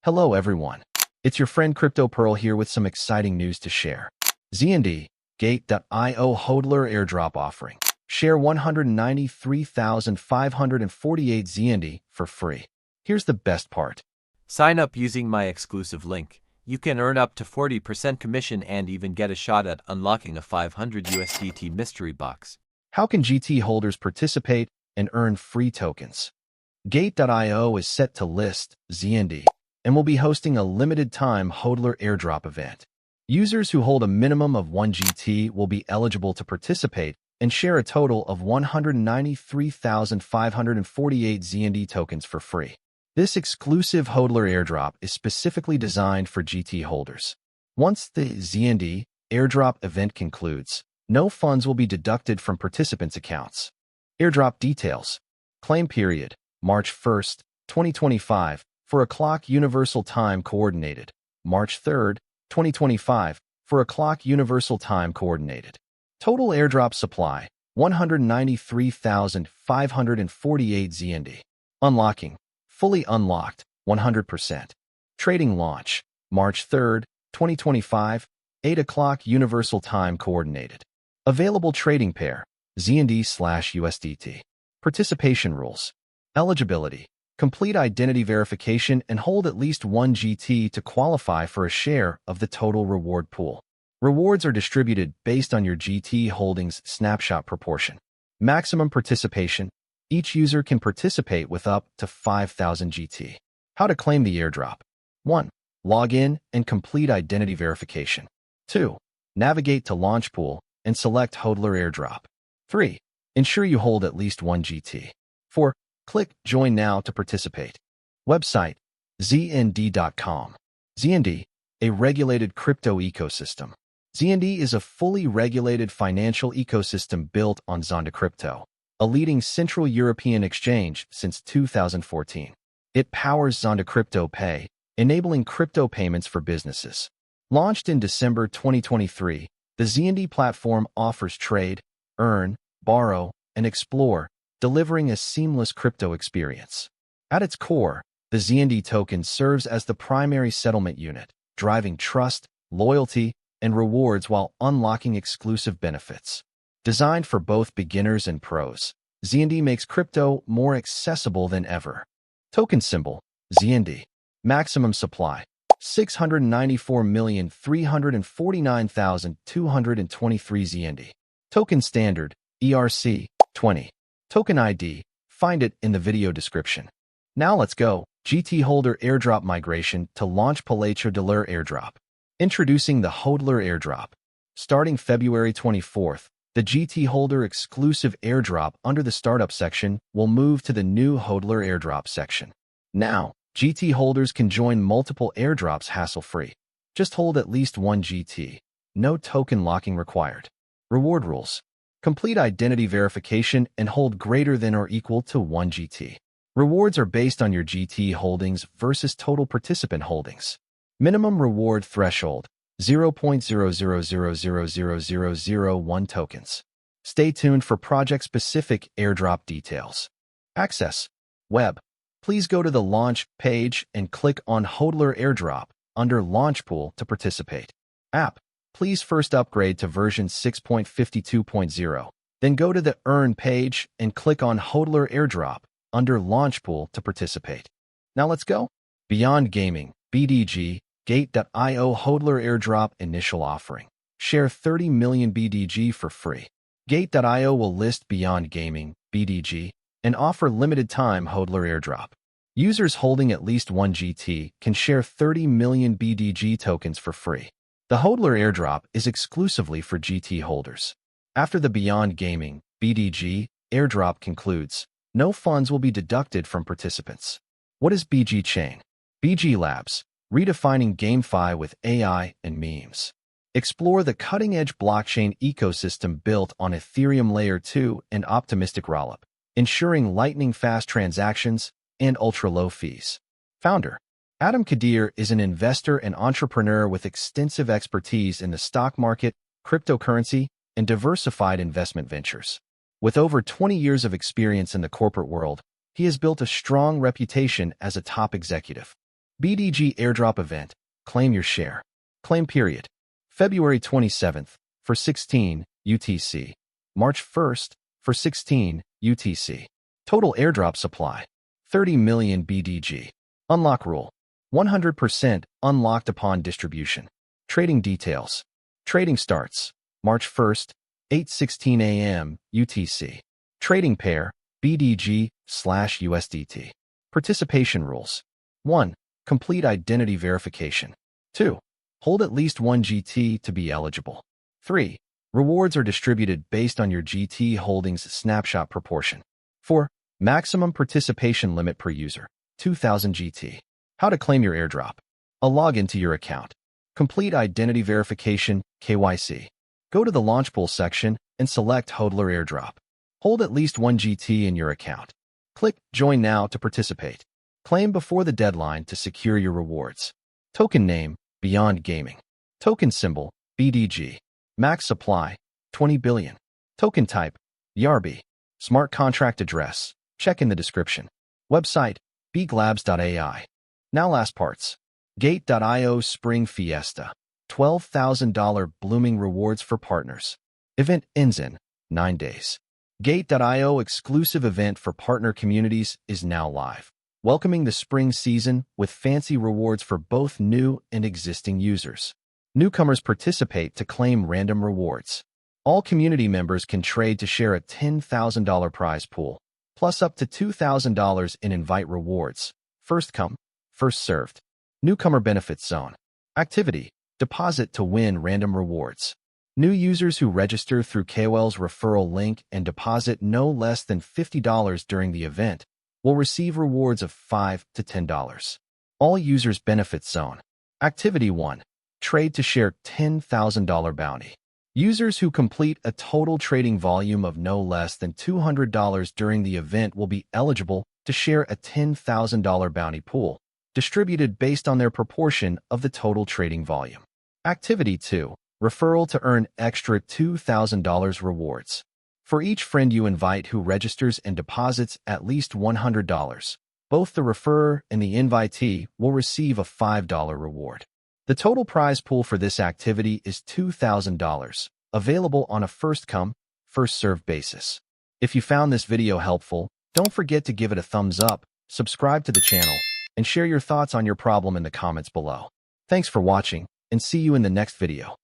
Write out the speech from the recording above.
Hello everyone. It's your friend Crypto Pearl here with some exciting news to share. ZND, Gate.io hodler airdrop offering. Share 193,548 ZND for free. Here's the best part. Sign up using my exclusive link. You can earn up to 40% commission and even get a shot at unlocking a 500 USDT mystery box. How can GT holders participate and earn free tokens? Gate.io is set to list ZND and will be hosting a limited-time hodler airdrop event. Users who hold a minimum of 1 GT will be eligible to participate and share a total of 193,548 ZND tokens for free. This exclusive hodler airdrop is specifically designed for GT holders. Once the ZND airdrop event concludes, no funds will be deducted from participants' accounts. Airdrop details. Claim period, March 1st, 2025, for a clock universal time coordinated. March 3rd, 2025, for a clock universal time coordinated. Total airdrop supply, 193,548 ZND. Unlocking, fully unlocked, 100%. Trading launch, March 3rd, 2025, 8 o'clock universal time coordinated. Available trading pair, ZND/USDT. Participation rules. Eligibility. Complete identity verification and hold at least 1 GT to qualify for a share of the total reward pool. Rewards are distributed based on your GT holdings snapshot proportion. Maximum participation. Each user can participate with up to 5,000 GT. How to claim the airdrop. 1. Log in and complete identity verification. 2. Navigate to Launch Pool and select hodler airdrop. 3. Ensure you hold at least 1 GT. 4. Click Join Now to participate. Website, ZND.com. ZND, a regulated crypto ecosystem. ZND is a fully regulated financial ecosystem built on ZND Crypto, a leading Central European exchange since 2014. It powers ZND Crypto Pay, enabling crypto payments for businesses. Launched in December 2023, the ZND platform offers trade, earn, borrow, and explore, delivering a seamless crypto experience. At its core, the ZND token serves as the primary settlement unit, driving trust, loyalty, and rewards while unlocking exclusive benefits. Designed for both beginners and pros, ZND makes crypto more accessible than ever. Token symbol, ZND. Maximum supply, 694,349,223 ZND. Token standard, ERC, 20. Token ID, find it in the video description. Now let's go. GT holder airdrop migration to launch Palacio de Lure airdrop. Introducing the hodler airdrop. Starting February 24th, the GT holder exclusive airdrop under the startup section will move to the new hodler airdrop section. Now, GT holders can join multiple airdrops hassle-free. Just hold at least 1 GT. No token locking required. Reward rules. Complete identity verification and hold greater than or equal to 1 GT. Rewards are based on your GT holdings versus total participant holdings. Minimum reward threshold, 0.00000001 tokens. Stay tuned for project-specific airdrop details. Access. Web. Please go to the launch page and click on hodler airdrop under Launch Pool to participate. App. Please first upgrade to version 6.52.0. Then go to the Earn page and click on hodler airdrop under Launch Pool to participate. Now let's go. Beyond Gaming, BDG, Gate.io hodler airdrop initial offering. Share 30 million BDG for free. Gate.io will list Beyond Gaming, BDG, and offer limited-time hodler airdrop. Users holding at least 1 GT can share 30 million BDG tokens for free. The hodler airdrop is exclusively for GT holders. After the Beyond Gaming, BDG, airdrop concludes, no funds will be deducted from participants. What is BG Chain? BG Labs, redefining GameFi with AI and memes. Explore the cutting-edge blockchain ecosystem built on Ethereum Layer 2 and optimistic rollup, ensuring lightning-fast transactions and ultra-low fees. Founder Adam Kadir is an investor and entrepreneur with extensive expertise in the stock market, cryptocurrency, and diversified investment ventures. With over 20 years of experience in the corporate world, he has built a strong reputation as a top executive. BDG Airdrop event. Claim your share. Claim period. February 27th for 16 UTC. March 1st for 16 UTC. Total airdrop supply. 30 million BDG. Unlock rule. 100% unlocked upon distribution. Trading details. Trading starts March 1st, 8:16 a.m. UTC. Trading pair BDG/USDT. Participation rules. 1. Complete identity verification. 2. Hold at least 1 GT to be eligible. 3. Rewards are distributed based on your GT holdings snapshot proportion. 4. Maximum participation limit per user, 2,000 GT. How to claim your airdrop. A login to your account. Complete identity verification, KYC. Go to the Launch Pool section and select Hodler Airdrop. Hold at least 1 GT in your account. Click Join Now to participate. Claim before the deadline to secure your rewards. Token name, Beyond Gaming. Token symbol, BDG. Max supply, 20 billion. Token type, YARB. Smart contract address, check in the description. Website, beaglabs.ai. Now last parts. Gate.io Spring Fiesta. $12,000 blooming rewards for partners. Event ends in 9 days. Gate.io exclusive event for partner communities is now live, welcoming the spring season with fancy rewards for both new and existing users. Newcomers participate to claim random rewards. All community members can trade to share a $10,000 prize pool, plus up to $2,000 in invite rewards. First come, first served. Newcomer Benefits Zone. Activity. Deposit to win random rewards. New users who register through KOL's referral link and deposit no less than $50 during the event will receive rewards of $5 to $10. All users Benefits Zone. Activity 1. Trade to share $10,000 bounty. Users who complete a total trading volume of no less than $200 during the event will be eligible to share a $10,000 bounty pool, distributed based on their proportion of the total trading volume. Activity 2. Referral to earn extra $2,000 rewards. For each friend you invite who registers and deposits at least $100, both the referrer and the invitee will receive a $5 reward. The total prize pool for this activity is $2,000, available on a first-come, first-served basis. If you found this video helpful, don't forget to give it a thumbs up, subscribe to the channel, and share your thoughts on your problem in the comments below. Thanks for watching, and see you in the next video.